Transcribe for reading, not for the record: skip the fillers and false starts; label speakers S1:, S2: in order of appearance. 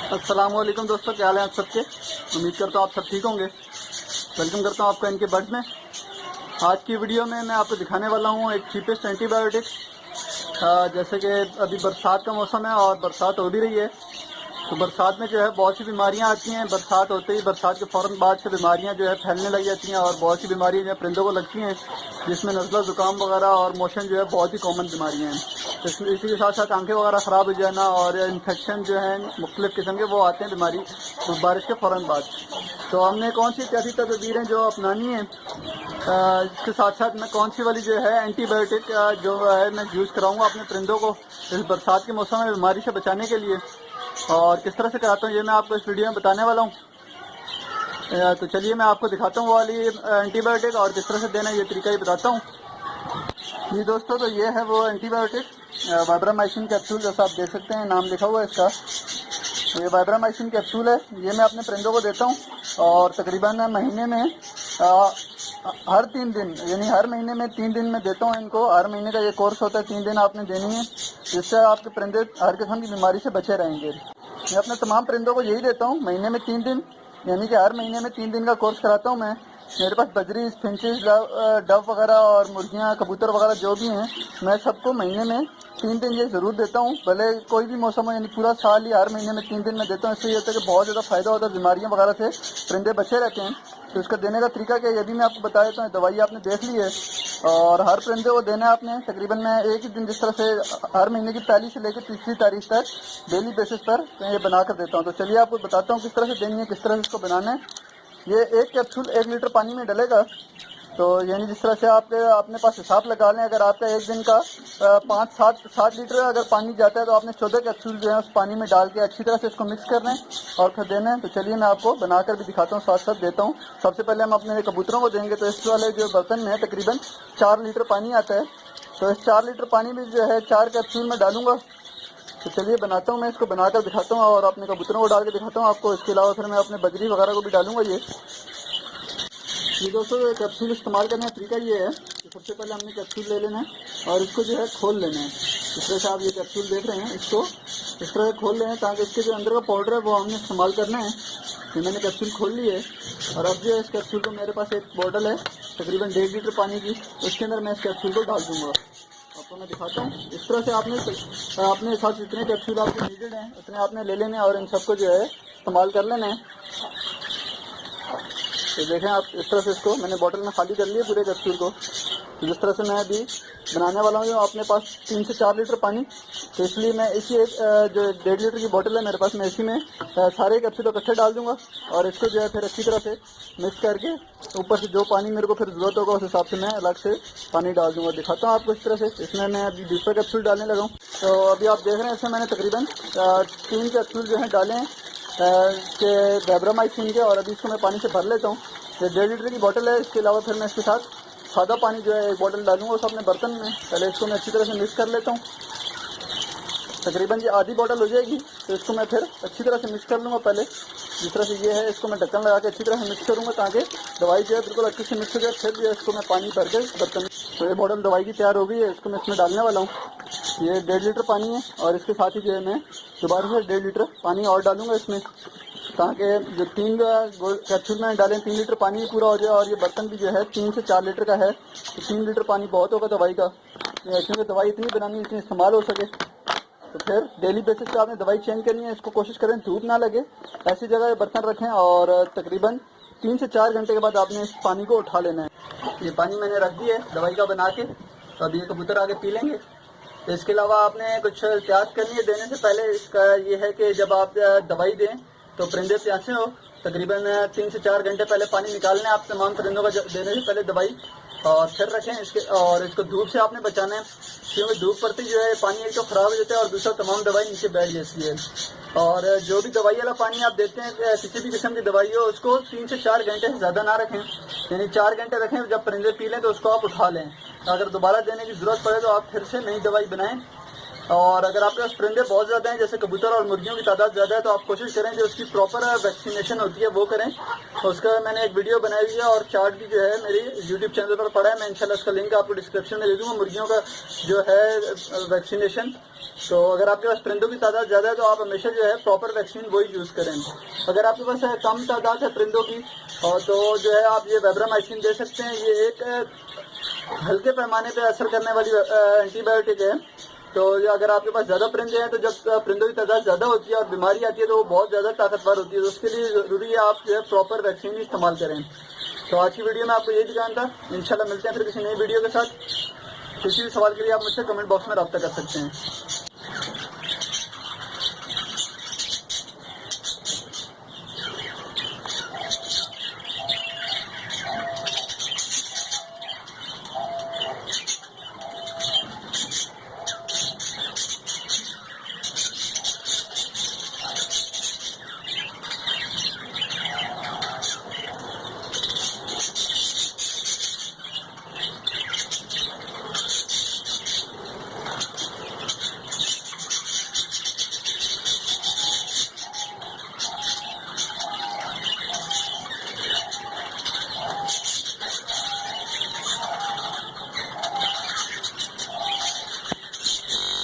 S1: अस्सलाम वालेकुम दोस्तों, क्या हाल है आप सबके। उम्मीद करता हूँ आप सब ठीक होंगे। वेलकम करता हूँ आपका इनके बर्ड में। आज की वीडियो में मैं आपको दिखाने वाला हूँ एक चीपेस्ट एंटीबायोटिक। जैसे कि अभी बरसात का मौसम है और बरसात हो भी रही है, तो बरसात में जो है बहुत सी बीमारियाँ आती हैं। बरसात होते ही, बरसात के फ़ौरन बाद से बीमारियाँ जो है फैलने लग जाती हैं और बहुत सी बीमारियाँ जो है परिंदों को लगती हैं, जिसमें नज़ला ज़ुकाम वगैरह और मोशन जो है बहुत ही कॉमन बीमारियाँ हैं। इसी के साथ साथ आंखें वगैरह ख़राब हो जाना और इन्फेक्शन जो है मुख्तलिफ़ किस्म के वो आते हैं बीमारी बारिश के फ़ौरन बाद। तो हमने कौन सी ऐसी तदबीरें जो अपनानी है, इसके साथ साथ मैं कौन सी वाली जो है एंटीबायोटिक जो है मैं यूज़ कराऊँगा अपने परिंदों को इस बरसात के मौसम में बीमारी से बचाने के लिए, और किस तरह से कराता हूँ ये मैं आपको इस वीडियो में बताने वाला हूँ। तो चलिए मैं आपको दिखाता हूँ वो वाली एंटीबायोटिक और किस तरह से देना है ये तरीका ही बताता हूँ। जी दोस्तों, तो ये है वो एंटीबायोटिक वाइब्रामाइसिन कैप्सूल, जैसा आप देख सकते हैं नाम लिखा हुआ है इसका। तो ये वाइब्रामाइसिन कैप्सूल है, ये मैं अपने परिंदों को देता हूँ और तकरीबन महीने में हर 3 दिन, यानी हर महीने में 3 दिन में देता हूँ इनको। हर महीने का ये कोर्स होता है, 3 दिन आपने देनी है, जिससे आपके परिंदे हर किस्म की बीमारी से बचे रहेंगे। मैं अपने तमाम परिंदों को यही देता हूँ, महीने में 3 दिन, यानी कि हर महीने में 3 दिन का कोर्स कराता हूँ मैं। मेरे पास बजरी, फिंचेस, डव वगैरह और मुर्गियाँ, कबूतर वगैरह जो भी हैं, मैं सबको महीने में 3 दिन ये ज़रूर देता हूँ। भले कोई भी मौसम हो, यानी पूरा साल ही हर महीने में 3 दिन में देता हूँ। इससे ये होता है कि बहुत ज़्यादा फ़ायदा होता है, बीमारियाँ वगैरह से परिंदे बचे रहते हैं। तो इसका देने का तरीका क्या है ये भी मैं आपको बता देता हूँ। दवाई आपने देख ली है और हर परिंदे को देना है आपने तकरीबन, मैं एक ही दिन, जिस तरह से हर महीने की पहली से लेकर तीसरी तारीख तक डेली बेसिस पर मैं ये बना कर देता हूँ। तो चलिए आपको बताता हूँ किस तरह से देनी है, किस तरह से इसको बनाना है। ये एक कैप्सूल 1 लीटर पानी में डलेगा। तो यानी जिस तरह से आप अपने पास हिसाब लगा लें, अगर आपका एक दिन का 5-7 लीटर अगर पानी जाता है तो आपने 14 कैप्सूल जो है उस पानी में डाल के अच्छी तरह से इसको मिक्स करना है और फिर देना है। तो चलिए मैं आपको बनाकर भी दिखाता हूँ, साथ साथ देता हूँ। सबसे पहले हम अपने कबूतरों को देंगे। तो इस वाले जो बर्तन में तकरीबन 4 लीटर पानी आता है, तो इस 4 लीटर पानी में जो है 4 कैप्सूल में डालूंगा। तो चलिए बनाता हूँ, मैं इसको बनाकर दिखाता हूँ और अपने कबूतरों को डाल के दिखाता हूँ आपको। इसके अलावा फिर मैं अपने बजरी वगैरह को भी डालूंगा। ये दोस्तों कैप्सूल इस्तेमाल करने का तरीका ये है कि सबसे पहले हमने कैप्सूल ले लेना है और इसको जो है खोल लेना है। इस तरह से आप ये कैप्सूल देख रहे हैं, इसको इस तरह से खोल लें ताकि इसके जो अंदर का पाउडर है वो हमने इस्तेमाल करना है। तो मैंने कैप्सूल खोल ली है और अब जो है इस कैप्सूल को, मेरे पास एक बॉटल है तकरीबन 1.5 लीटर पानी की, उसके अंदर मैं इस कैप्सूल को डाल दूँगा। आपको मैं दिखाता हूँ। इस तरह से आपने अपने साथ जितने कैप्सूल आपको नीडेड हैं उतने आपने ले लेने और इन सबको जो है इस्तेमाल कर लेना है। तो देखें आप, इस तरह से इसको मैंने बोतल में खाली कर लिया पूरे कैप्सूल को। जिस तरह से मैं अभी बनाने वाला हूँ अपने पास 3 से 4 लीटर पानी, तो इसलिए मैं इसी एक जो 1.5 लीटर की बोतल है मेरे पास, मैं इसी में सारे कैप्सूल इकट्ठे डाल दूंगा और इसको जो है फिर अच्छी तरह से मिक्स करके ऊपर से जो पानी मेरे को फिर ज़रूरत होगा उस हिसाब से मैं अलग से पानी डाल दूंगा। दिखाता हूँ आपको इस तरह से। इसमें मैं अभी दूसरा कैप्सूल डालने लगा हूँ। तो अभी आप देख रहे हैं इसमें मैंने तकरीबन 3 कैप्सूल जो हैं डाले हैं के वाइब्रामाइसिन के, और अभी इसको मैं पानी से भर लेता हूँ। ये 1.5 लीटर की बोतल है। इसके अलावा फिर मैं इसके साथ सादा पानी जो है एक बोतल डालूंगा उस अपने बर्तन में। पहले इसको मैं अच्छी तरह से मिक्स कर लेता हूँ। तकरीबन ये आधी बोतल हो जाएगी, तो इसको मैं फिर अच्छी तरह से मिक्स कर लूँगा। पहले जिस तरह से ये है, इसको मैं ढक्कन लगा के अच्छी तरह से मिक्स करूँगा ताकि दवाई जो है बिल्कुल अच्छे से मिक्स हो जाए। फिर जो है इसको मैं पानी भर के बर्तन में, तो ये बोतल दवाई की तैयार हो गई है, इसको मैं इसमें डालने वाला हूँ। ये 1.5 लीटर पानी है और इसके साथ ही जो है मैं दोबारा से 1.5 लीटर पानी और डालूंगा इसमें, ताकि जो 3 कैप्सूल में डालें 3 लीटर पानी पूरा हो जाए। और ये बर्तन भी जो है 3 से 4 लीटर का है, तो 3 लीटर पानी बहुत होगा दवाई का, क्योंकि दवाई इतनी बनानी इतनी इस्तेमाल हो सके। तो फिर डेली बेसिस पे आपने दवाई चेंज करनी है। इसको कोशिश करें धूप ना लगे, ऐसी जगह बर्तन रखें और तकरीबन 3 से 4 घंटे के बाद आपने इस पानी को उठा लेना है। ये पानी मैंने रख दिया है दवाई का बना के, तो अभी ये कबूतर आगे पी लेंगे। तो इसके अलावा आपने कुछ एहतियात करनी है देने से पहले। इसका ये है कि जब आप दवाई दें तो परिंदे प्यासे हो, तकरीबन 3 से 4 घंटे पहले पानी निकाल लें आप तमाम परिंदों का देने से पहले दवाई, और फिर रखें इसके। और इसको धूप से आपने बचाना है, क्योंकि धूप पड़ती जो है पानी एक तो ख़राब हो जाता है और दूसरा तमाम दवाई नीचे बैठ जाती है। और जो भी दवाई वाला पानी आप देते हैं, किसी भी किस्म की दवाई हो, उसको 3 से 4 घंटे से ज़्यादा ना रखें, यानी 4 घंटे रखें। जब परिंदे पी लें तो उसको आप उठा लें। अगर दोबारा देने की ज़रूरत पड़े तो आप फिर से नई दवाई बनाएं और अगर आपके पास परिंदे बहुत ज़्यादा हैं, जैसे कबूतर और मुर्गियों की तादाद ज़्यादा है, तो आप कोशिश करें जो उसकी प्रॉपर वैक्सीनेशन होती है वो करें। उसका मैंने एक वीडियो बनाई हुई है और चार्ट भी जो है मेरी यूट्यूब चैनल पर पड़ा है। मैं इंशाल्लाह उसका लिंक आपको डिस्क्रिप्शन में दे दूँगा, मुर्गियों का जो है वैक्सीनेशन। तो अगर आपके पास परिंदों की तादाद ज़्यादा है तो आप हमेशा जो है प्रॉपर वैक्सीन वही यूज़ करें। अगर आपके पास कम तादाद है परिंदों की तो जो है आप ये वेब्रामाइसिन दे सकते हैं। ये एक हल्के पैमाने पे असर करने वाली एंटीबायोटिक है। तो अगर आपके पास ज़्यादा परिंदे हैं तो जब परिंदों की तादाद ज़्यादा होती है और बीमारी आती है तो वो बहुत ज़्यादा ताकतवर होती है, तो उसके लिए ज़रूरी है आप जो है प्रॉपर वैक्सीन ही इस्तेमाल करें। तो आज की वीडियो में आपको यही दिखाना था। इंशाल्लाह मिलते हैं फिर किसी नई वीडियो के साथ। किसी भी सवाल के लिए आप मुझसे कमेंट बॉक्स में रब्ता कर सकते हैं।